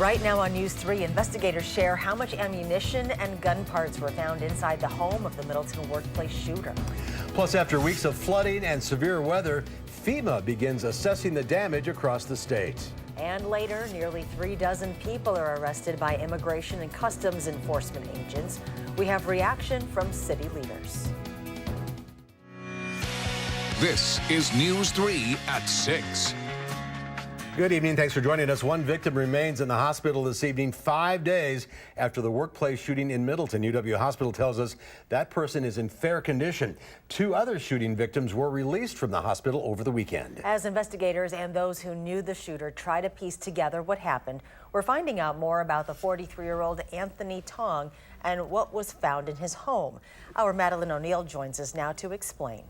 Right now on News 3, investigators share how much ammunition and gun parts were found inside the home of the Middleton workplace shooter. Plus, after weeks of flooding and severe weather, FEMA begins assessing the damage across the state. And later, nearly 3 dozen people are arrested by immigration and customs enforcement agents. We have reaction from city leaders. This is News 3 at 6. Good evening. Thanks for joining us. One victim remains in the hospital this evening, 5 days after the workplace shooting in Middleton. UW Hospital tells us that person is in fair condition. 2 other shooting victims were released from the hospital over the weekend. As investigators and those who knew the shooter try to piece together what happened, we're finding out more about the 43-year-old Anthony Tong and what was found in his home. Our Madeline O'Neill joins us now to explain.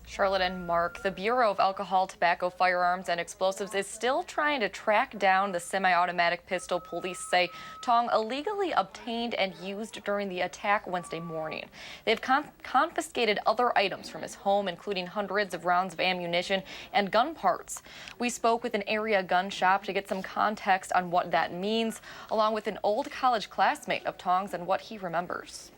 Charlotte and Mark, the Bureau of Alcohol, Tobacco, Firearms, and Explosives is still trying to track down the semi-automatic pistol police say Tong illegally obtained and used during the attack Wednesday morning. They've confiscated other items from his home, including hundreds of rounds of ammunition and gun parts. We spoke with an area gun shop to get some context on what that means, along with an old college classmate of Tong's and what he remembers.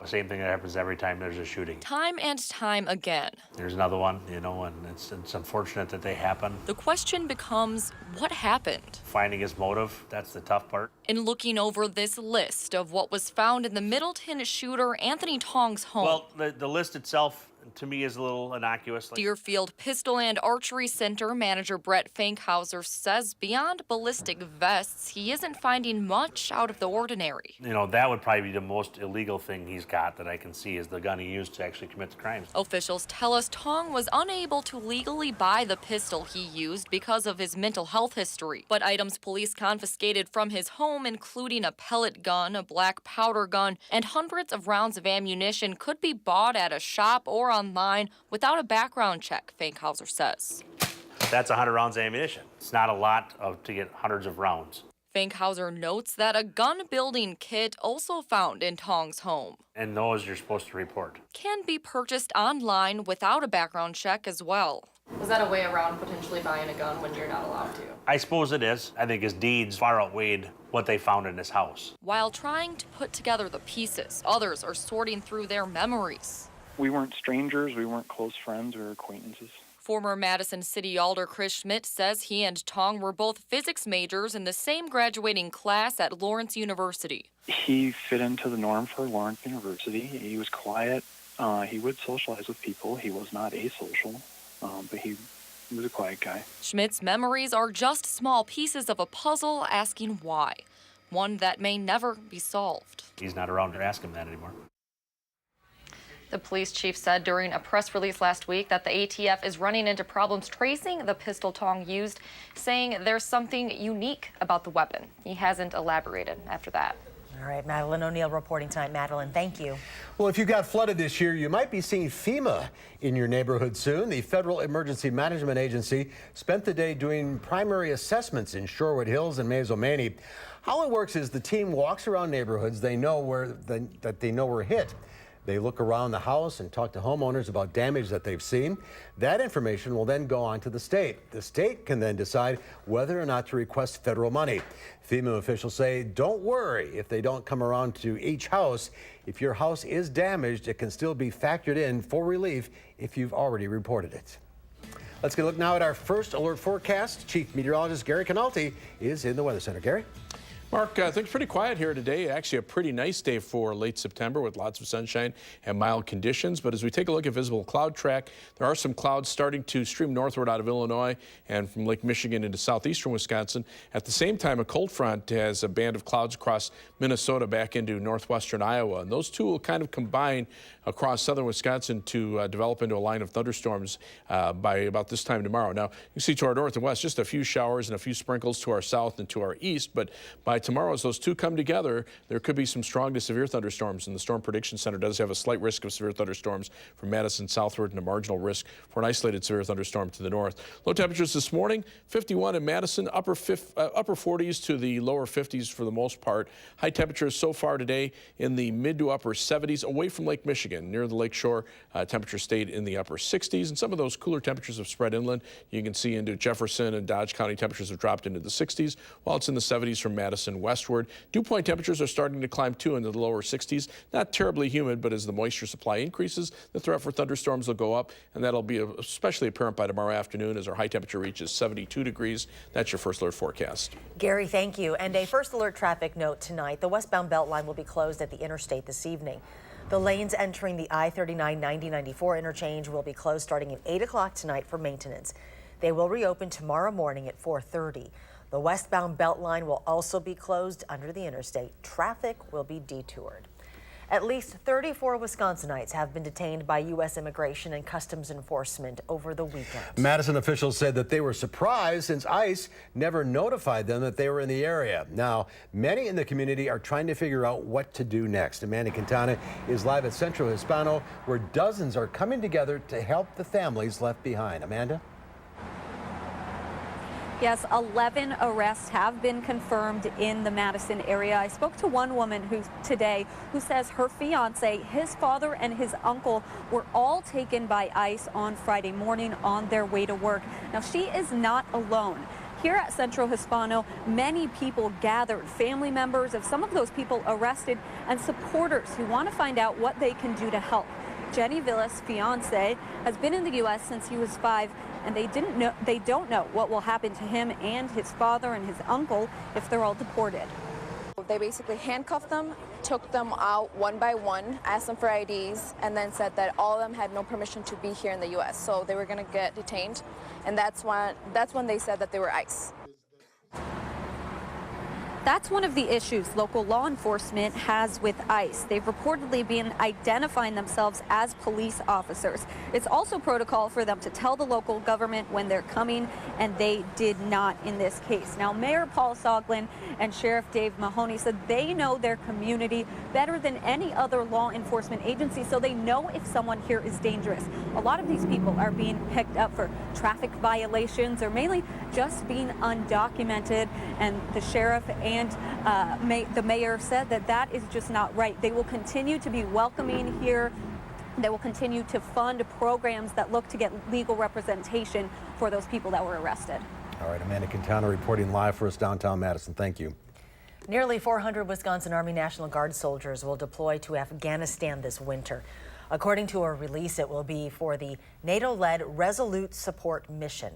Same thing that happens every time there's a shooting. Time and time again. There's another one, you know, and it's unfortunate that they happen. The question becomes, what happened? Finding his motive, that's the tough part. In looking over this list of what was found in the Middleton shooter Anthony Tong's home. Well, the list itself, to me, is a little innocuous. Deerfield Pistol and Archery Center manager Brett Fankhauser says beyond ballistic vests, he isn't finding much out of the ordinary. You know, that would probably be the most illegal thing he's got that I can see is the gun he used to actually commit the crimes. Officials tell us Tong was unable to legally buy the pistol he used because of his mental health history. But items police confiscated from his home, including a pellet gun, a black powder gun, and hundreds of rounds of ammunition, could be bought at a shop or online without a background check, Fankhauser says. That's 100 rounds of ammunition. It's not a lot to get hundreds of rounds. Fankhauser notes that a gun building kit, also found in Tong's home, and those you're supposed to report, can be purchased online without a background check as well. Was that a way around potentially buying a gun when you're not allowed to? I suppose it is. I think his deeds far outweighed what they found in his house. While trying to put together the pieces, others are sorting through their memories. We weren't strangers, we weren't close friends or acquaintances. Former Madison City Alder Chris Schmidt says he and Tong were both physics majors in the same graduating class at Lawrence University. He fit into the norm for Lawrence University. He was quiet. He would socialize with people. He was not asocial, but he was a quiet guy. Schmidt's memories are just small pieces of a puzzle asking why, one that may never be solved. He's not around to ask him that anymore. The police chief said during a press release last week that the ATF is running into problems tracing the pistol Tong used, saying there's something unique about the weapon. He hasn't elaborated after that. All right, Madeline O'Neill reporting tonight. Madeline, thank you. Well, if you got flooded this year, you might be seeing FEMA in your neighborhood soon. The Federal Emergency Management Agency spent the day doing primary assessments in Shorewood Hills and Mazo-Maney. How it works is the team walks around neighborhoods they know were hit. They look around the house and talk to homeowners about damage that they've seen. That information will then go on to the state. The state can then decide whether or not to request federal money. FEMA officials say, don't worry if they don't come around to each house. If your house is damaged, it can still be factored in for relief if you've already reported it. Let's get a look now at our first alert forecast. Chief Meteorologist Gary Canalti is in the Weather Center. Gary? Mark, things pretty quiet here today. Actually, a pretty nice day for late September with lots of sunshine and mild conditions. But as we take a look at visible cloud track, there are some clouds starting to stream northward out of Illinois and from Lake Michigan into southeastern Wisconsin. At the same time, a cold front has a band of clouds across Minnesota back into northwestern Iowa. And those two will kind of combine across southern Wisconsin to develop into a line of thunderstorms by about this time tomorrow. Now, you can see to our north and west, just a few showers and a few sprinkles to our south and to our east. But by by tomorrow, as those two come together, there could be some strong to severe thunderstorms, and the Storm Prediction Center does have a slight risk of severe thunderstorms from Madison southward and a marginal risk for an isolated severe thunderstorm to the north. Low temperatures this morning, 51 in Madison, upper 40s to the lower 50s for the most part. High temperatures so far today in the mid to upper 70s away from Lake Michigan. Near the lake shore, temperature stayed in the upper 60s, and some of those cooler temperatures have spread inland. You can see into Jefferson and Dodge County temperatures have dropped into the 60s, while it's in the 70s from Madison westward. Dew point temperatures are starting to climb too into the lower 60s. Not terribly humid, but as the moisture supply increases, the threat for thunderstorms will go up, and that'll be especially apparent by tomorrow afternoon as our high temperature reaches 72 degrees. That's your first alert forecast. Gary, thank you. And a first alert traffic note tonight. The westbound Beltline will be closed at the interstate this evening. The lanes entering the I-39-90-94 interchange will be closed starting at 8 o'clock tonight for maintenance. They will reopen tomorrow morning at 4:30. The westbound Beltline will also be closed under the interstate. Traffic will be detoured. At least 34 Wisconsinites have been detained by U.S. Immigration and Customs Enforcement over the weekend. Madison officials said that they were surprised since ICE never notified them that they were in the area. Now, many in the community are trying to figure out what to do next. Amanda Quintana is live at Centro Hispano, where dozens are coming together to help the families left behind. Amanda? Yes, 11 arrests have been confirmed in the Madison area. I spoke to one woman today who says her fiance, his father, and his uncle were all taken by ICE on Friday morning on their way to work. Now, she is not alone. Here at Centro Hispano, many people gathered, family members of some of those people arrested and supporters who want to find out what they can do to help. Jenny Villas' fiance has been in the U.S. since he was 5, and they don't know what will happen to him and his father and his uncle if they're all deported. They basically handcuffed them, took them out one by one, asked them for IDs, and then said that all of them had no permission to be here in the U.S. So they were going to get detained, and that's when they said that they were ICE. That's one of the issues local law enforcement has with ICE. They've reportedly been identifying themselves as police officers. It's also protocol for them to tell the local government when they're coming, and they did not in this case. Now, Mayor Paul Soglin and Sheriff Dave Mahoney said they know their community better than any other law enforcement agency, so they know if someone here is dangerous. A lot of these people are being picked up for traffic violations or mainly just being undocumented, and the sheriff and the mayor said that is just not right. They will continue to be welcoming here. They will continue to fund programs that look to get legal representation for those people that were arrested. All right, Amanda Quintana reporting live for us downtown Madison. Thank you. Nearly 400 Wisconsin Army National Guard soldiers will deploy to Afghanistan this winter. According to a release, it will be for the NATO-led Resolute Support Mission.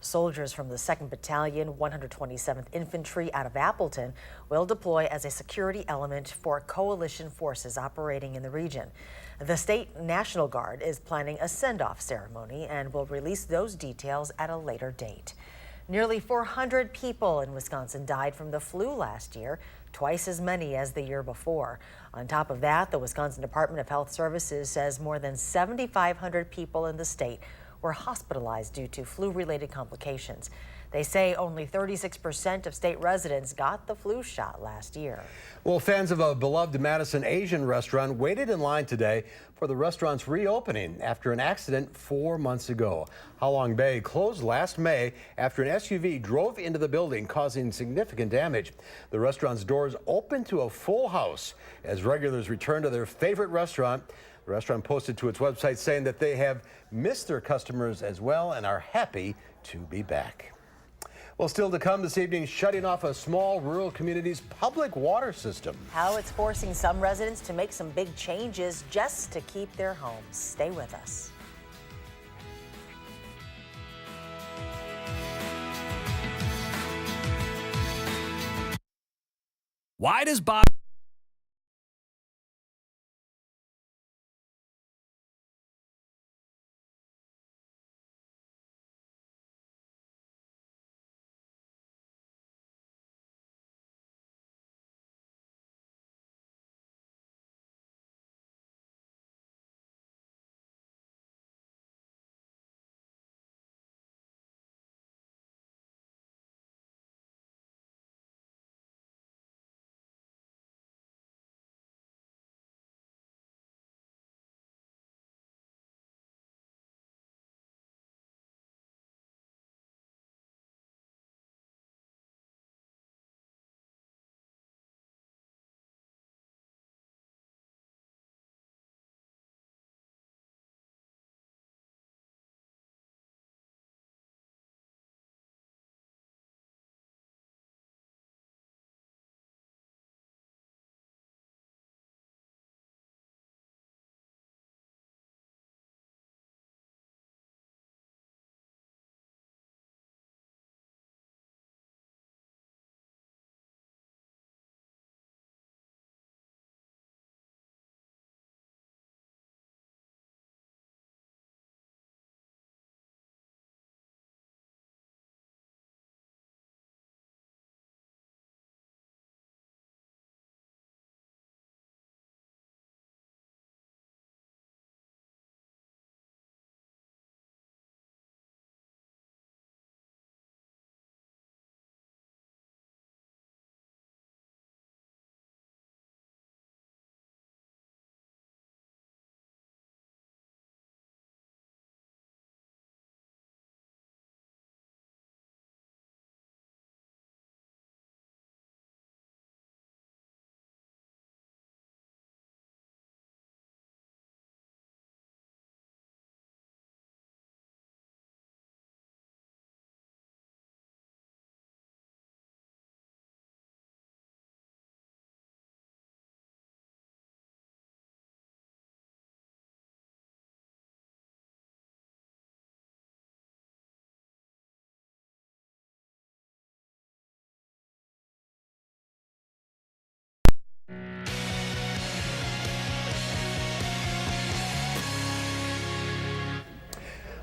Soldiers from the 2nd Battalion, 127th Infantry out of Appleton will deploy as a security element for coalition forces operating in the region. The State National Guard is planning a send-off ceremony and will release those details at a later date. Nearly 400 people in Wisconsin died from the flu last year, twice as many as the year before. On top of that, the Wisconsin Department of Health Services says more than 7,500 people in the state were hospitalized due to flu-related complications. They say only 36% of state residents got the flu shot last year. Well, fans of a beloved Madison Asian restaurant waited in line today for the restaurant's reopening after an accident 4 months ago. Halong Bay closed last May after an SUV drove into the building, causing significant damage. The restaurant's doors opened to a full house as regulars returned to their favorite restaurant. The restaurant posted to its website saying that they have missed their customers as well and are happy to be back. Well, still to come this evening, shutting off a small rural community's public water system. How it's forcing some residents to make some big changes just to keep their homes. Stay with us. Why does Bob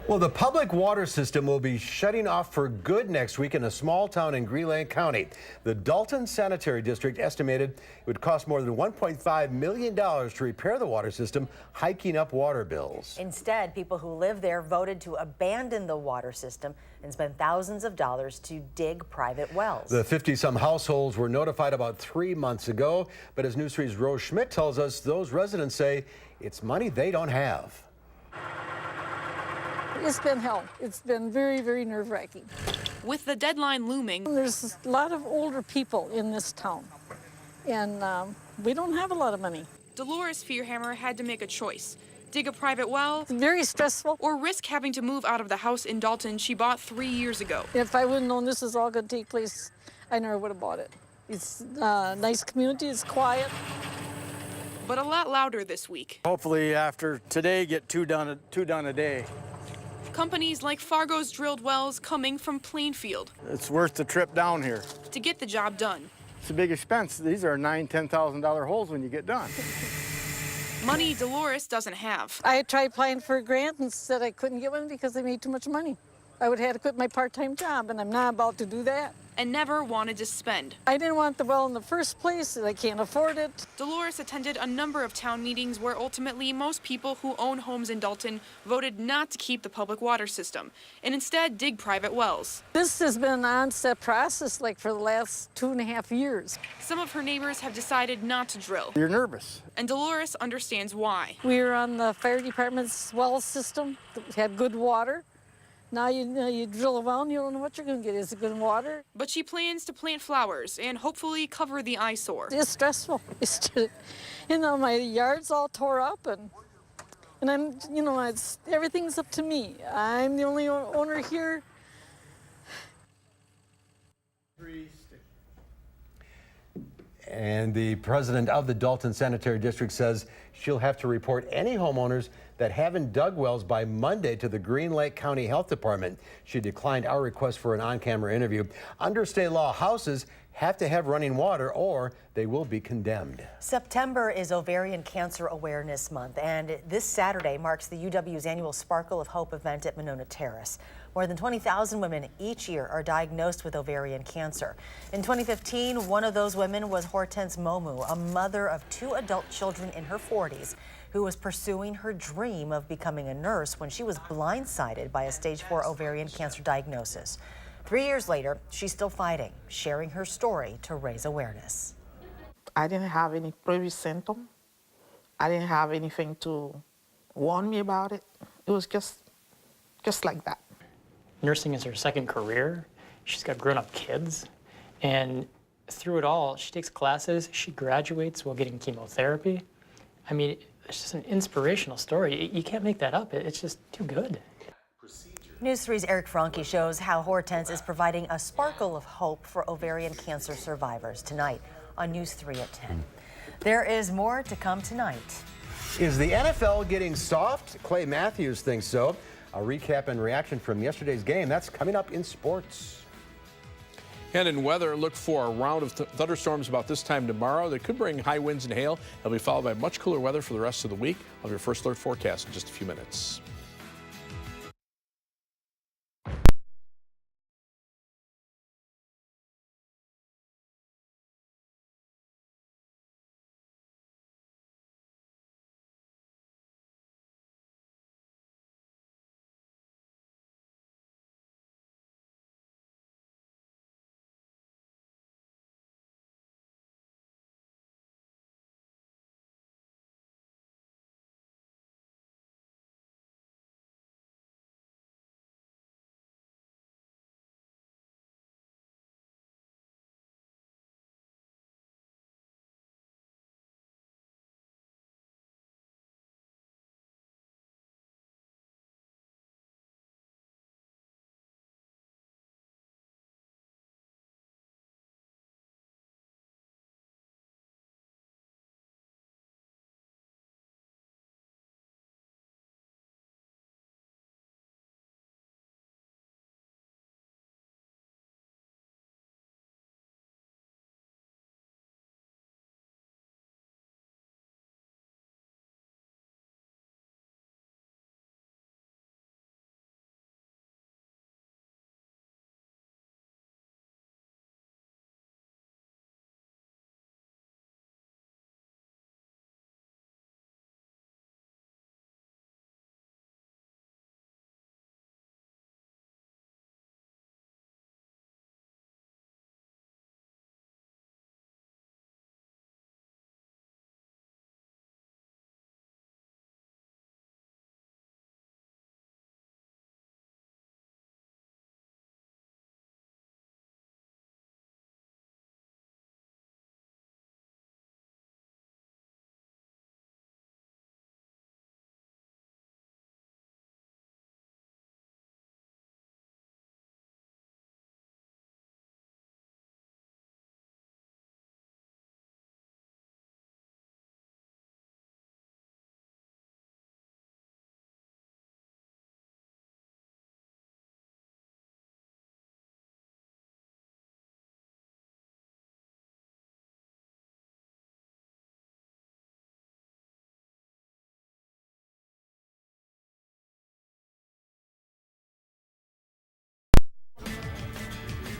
Well, the public water system will be shutting off for good next week in a small town in Green Lake County. The Dalton Sanitary District estimated it would cost more than $1.5 million to repair the water system, hiking up water bills. Instead, people who live there voted to abandon the water system and spend thousands of dollars to dig private wells. The 50-some households were notified about 3 months ago, but as News 3's Rose Schmidt tells us, those residents say it's money they don't have. It's been hell. It's been very, very nerve-wracking. With the deadline looming, there's a lot of older people in this town, and we don't have a lot of money. Dolores Fearhammer had to make a choice. Dig a private well. It's very stressful. Or risk having to move out of the house in Dalton she bought 3 years ago. If I would have known this was all going to take place, I never would have bought it. It's a nice community, it's quiet. But a lot louder this week. Hopefully after today, get two done a day. Companies like Fargo's drilled wells coming from Plainfield. It's worth the trip down here. To get the job done. It's a big expense. These are $9,000-$10,000 holes when you get done. Money Dolores doesn't have. I tried applying for a grant and said I couldn't get one because I made too much money. I would have had to quit my part-time job, and I'm not about to do that. And never wanted to spend. I didn't want the well in the first place, and I can't afford it. Dolores attended a number of town meetings where ultimately most people who own homes in Dalton voted not to keep the public water system and instead dig private wells. This has been an onset process like for the last 2.5 years. Some of her neighbors have decided not to drill. You're nervous. And Dolores understands why. We were on the fire department's well system that had good water. Now you drill a well and you don't know what you're going to get. Is it good water? But she plans to plant flowers and hopefully cover the eyesore. It's stressful. It's just, my yard's all tore up and I'm, everything's up to me. I'm the only owner here. And the president of the Dalton Sanitary District says she'll have to report any homeowners that haven't dug wells by Monday to the Green Lake County Health Department. She declined our request for an on-camera interview. Under state law, houses have to have running water or they will be condemned. September is Ovarian Cancer Awareness Month, and this Saturday marks the UW's annual Sparkle of Hope event at Monona Terrace. More than 20,000 women each year are diagnosed with ovarian cancer. In 2015, one of those women was Hortense Momu, a mother of 2 adult children in her 40s, who was pursuing her dream of becoming a nurse when she was blindsided by a stage 4 ovarian cancer diagnosis. 3 years later, she's still fighting, sharing her story to raise awareness. I didn't have any previous symptom. I didn't have anything to warn me about it. It was just like that. Nursing is her second career. She's got grown-up kids. And through it all, she takes classes, she graduates while getting chemotherapy. I mean, it's just an inspirational story. You can't make that up. It's just too good. News 3's Eric Franke shows how Hortense is providing a sparkle of hope for ovarian cancer survivors tonight on News 3 at 10. There is more to come tonight. Is the NFL getting soft? Clay Matthews thinks so. A recap and reaction from yesterday's game. That's coming up in sports. And in weather, look for a round of thunderstorms about this time tomorrow. That could bring high winds and hail. They'll be followed by much cooler weather for the rest of the week. I'll have your first alert forecast in just a few minutes.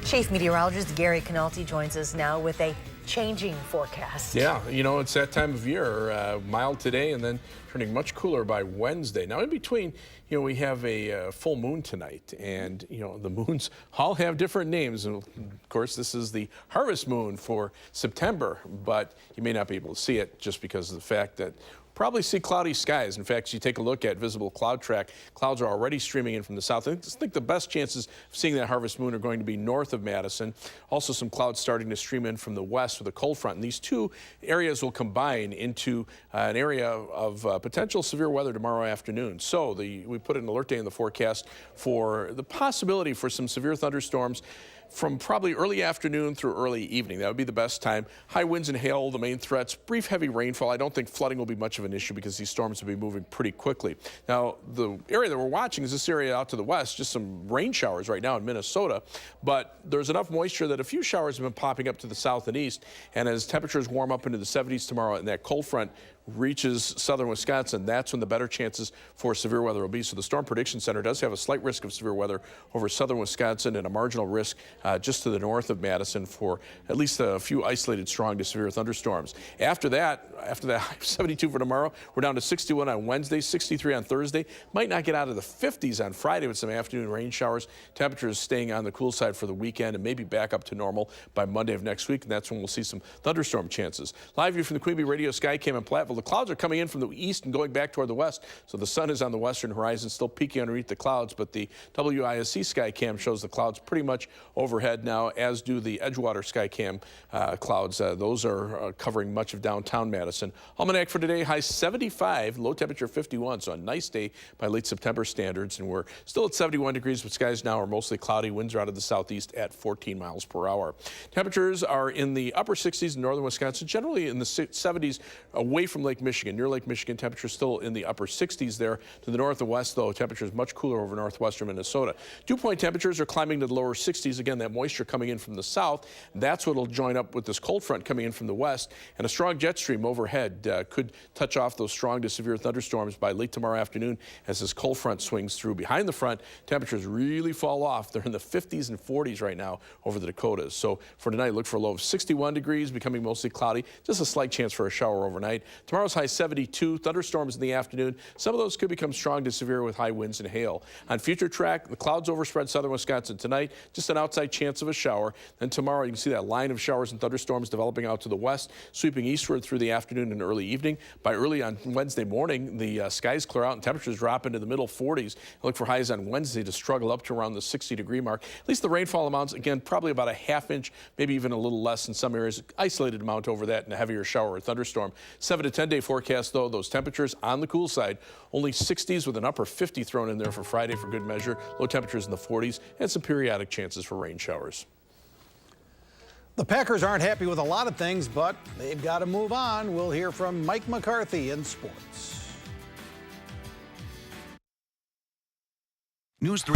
Chief Meteorologist Gary Canalti joins us now with a changing forecast. Yeah, you know, it's that time of year. Mild today and then turning much cooler by Wednesday. Now, in between, you know, we have a full moon tonight, and, you know, the moons all have different names. And, of course, this is the harvest moon for September, but you may not be able to see it just because of the fact that probably see cloudy skies. In fact, you take a look at visible cloud track, clouds are already streaming in from the south. I think the best chances of seeing that harvest moon are going to be north of Madison. Also some clouds starting to stream in from the west with a cold front. And these two areas will combine into an area of potential severe weather tomorrow afternoon. So we put an alert day in the forecast for the possibility for some severe thunderstorms from probably early afternoon through early evening. That would be the best time. High winds and hail, the main threats. Brief heavy rainfall. I don't think flooding will be much of an issue because these storms will be moving pretty quickly. Now, the area that we're watching is this area out to the west, just some rain showers right now in Minnesota, but there's enough moisture that a few showers have been popping up to the south and east, and as temperatures warm up into the 70s tomorrow and that cold front reaches southern Wisconsin, that's when the better chances for severe weather will be. So the Storm Prediction Center does have a slight risk of severe weather over southern Wisconsin and a marginal risk just to the north of Madison for at least a few isolated strong to severe thunderstorms. After that 72 for tomorrow, we're down to 61 on Wednesday, 63 on Thursday. Might not get out of the 50s on Friday with some afternoon rain showers. Temperatures staying on the cool side for the weekend and maybe back up to normal by Monday of next week, and that's when we'll see some thunderstorm chances. Live view from the Queen Bee Radio Skycam in Platteville. The clouds are coming in from the east and going back toward the west, so the sun is on the western horizon, still peeking underneath the clouds, but the WISC Skycam shows the clouds pretty much overhead now, as do the Edgewater Skycam clouds. Those are covering much of downtown Madison. Almanac for today, high 75, low temperature 51, so a nice day by late September standards, and we're still at 71 degrees, but skies now are mostly cloudy. Winds are out of the southeast at 14 miles per hour. Temperatures are in the upper 60s in northern Wisconsin, generally in the 70s away from Lake Michigan. Near Lake Michigan, temperatures still in the upper 60s there. To the north and west, though, temperatures much cooler over northwestern Minnesota. Dew point temperatures are climbing to the lower 60s. Again, that moisture coming in from the south, that's what will join up with this cold front coming in from the west, and a strong jet stream overhead could touch off those strong to severe thunderstorms by late tomorrow afternoon as this cold front swings through. Behind the front, temperatures really fall off. They're in the 50s and 40s right now over the Dakotas. So for tonight, look for a low of 61 degrees, becoming mostly cloudy. Just a slight chance for a shower overnight. Tomorrow's high 72, thunderstorms in the afternoon. Some of those could become strong to severe with high winds and hail. On future track, the clouds overspread southern Wisconsin tonight, just an outside chance of a shower. Then tomorrow, you can see that line of showers and thunderstorms developing out to the west, sweeping eastward through the afternoon and early evening. By early on Wednesday morning, the skies clear out and temperatures drop into the middle 40s. Look for highs on Wednesday to struggle up to around the 60-degree mark. At least the rainfall amounts, again, probably about a half inch, maybe even a little less in some areas. Isolated amount over that and a heavier shower or thunderstorm. 7 to 10 day forecast, though, those temperatures on the cool side, only 60s with an upper 50 thrown in there for Friday for good measure. Low temperatures in the 40s and some periodic chances for rain showers. The Packers aren't happy with a lot of things, but they've got to move on. We'll hear from Mike McCarthy in sports. News 3.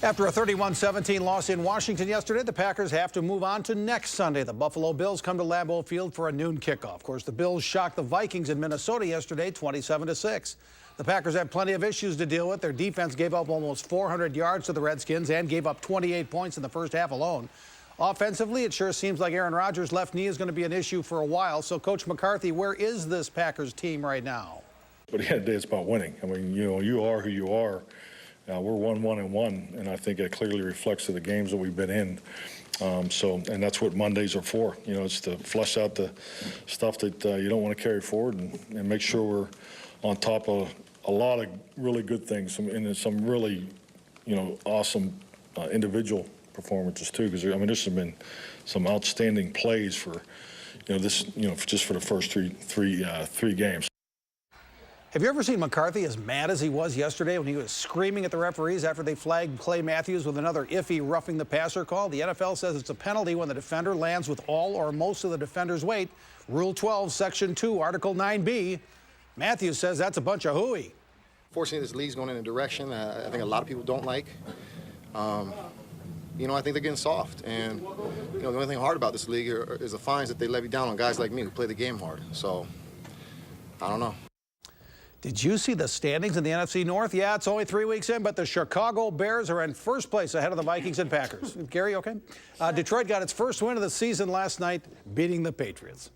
After a 31-17 loss in Washington yesterday, the Packers have to move on to next Sunday. The Buffalo Bills come to Lambeau Field for a noon kickoff. Of course, the Bills shocked the Vikings in Minnesota yesterday, 27-6. The Packers have plenty of issues to deal with. Their defense gave up almost 400 yards to the Redskins and gave up 28 points in the first half alone. Offensively, it sure seems like Aaron Rodgers' left knee is going to be an issue for a while. So, Coach McCarthy, where is this Packers team right now? But at the end of the day, it's about winning. I mean, you are who you are. We're 1-1-1, and I think it clearly reflects to the games that we've been in. And that's what Mondays are for. It's to flush out the stuff that you don't want to carry forward and make sure we're on top of a lot of really good things and some really, awesome individual performances too. Because this has been some outstanding plays for, just for the first three games. Have you ever seen McCarthy as mad as he was yesterday when he was screaming at the referees after they flagged Clay Matthews with another iffy roughing the passer call? The NFL says it's a penalty when the defender lands with all or most of the defender's weight. Rule 12, Section 2, Article 9B. Matthews says that's a bunch of hooey. Fortunately, this league's going in a direction I think a lot of people don't like. I think they're getting soft. And, the only thing hard about this league is the fines that they levy down on guys like me who play the game hard. So, I don't know. Did you see the standings in the NFC North? Yeah, it's only 3 weeks in, but the Chicago Bears are in first place ahead of the Vikings and Packers. Gary, okay? Detroit got its first win of the season last night, beating the Patriots.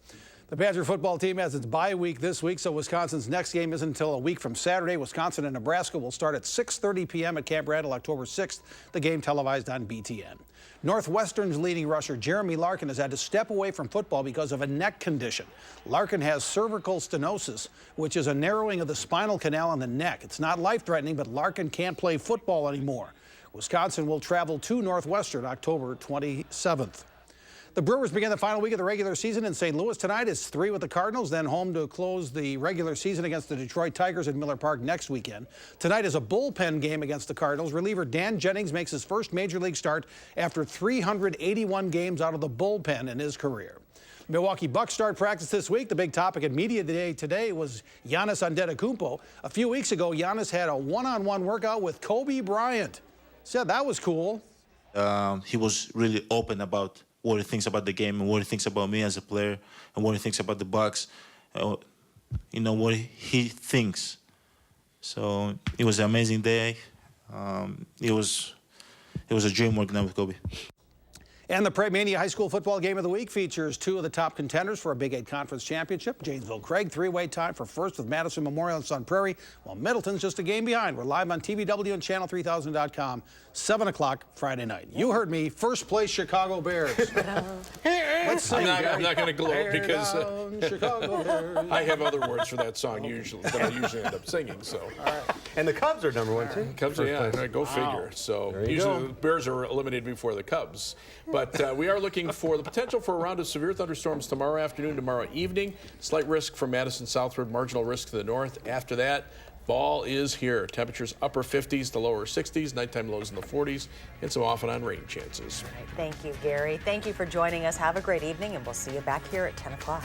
The Badger football team has its bye week this week, so Wisconsin's next game isn't until a week from Saturday. Wisconsin and Nebraska will start at 6:30 p.m. at Camp Randall, October 6th. The game televised on BTN. Northwestern's leading rusher Jeremy Larkin has had to step away from football because of a neck condition. Larkin has cervical stenosis, which is a narrowing of the spinal canal on the neck. It's not life-threatening, but Larkin can't play football anymore. Wisconsin will travel to Northwestern October 27th. The Brewers begin the final week of the regular season in St. Louis tonight. It's 3 with the Cardinals, then home to close the regular season against the Detroit Tigers at Miller Park next weekend. Tonight is a bullpen game against the Cardinals. Reliever Dan Jennings makes his first major league start after 381 games out of the bullpen in his career. Milwaukee Bucks start practice this week. The big topic at Media Day today was Giannis Antetokounmpo. A few weeks ago, Giannis had a one-on-one workout with Kobe Bryant. Said that was cool. He was really open about what he thinks about the game and what he thinks about me as a player and what he thinks about the Bucks, what he thinks. So it was an amazing day. It was a dream working out with Kobe. And the Prairie Mania High School Football Game of the Week features 2 of the top contenders for a Big 8 Conference Championship. Janesville Craig, 3-way tie for first with Madison Memorial and Sun Prairie, while Middleton's just a game behind. We're live on TVW and Channel3000.com, 7 o'clock Friday night. You heard me, first place Chicago Bears. Let's sing. I'm not going to gloat because Chicago Bears. I have other words for that song usually that I usually end up singing. So. All right. And the Cubs are number 1 too. Cubs, yeah, go figure. So usually the Bears are eliminated before the Cubs. But we are looking for the potential for a round of severe thunderstorms tomorrow afternoon, tomorrow evening. Slight risk from Madison southward, marginal risk to the north. After that, fall is here. Temperatures upper 50s to lower 60s, nighttime lows in the 40s, and some off and on rain chances. All right, thank you, Gary. Thank you for joining us. Have a great evening, and we'll see you back here at 10 o'clock.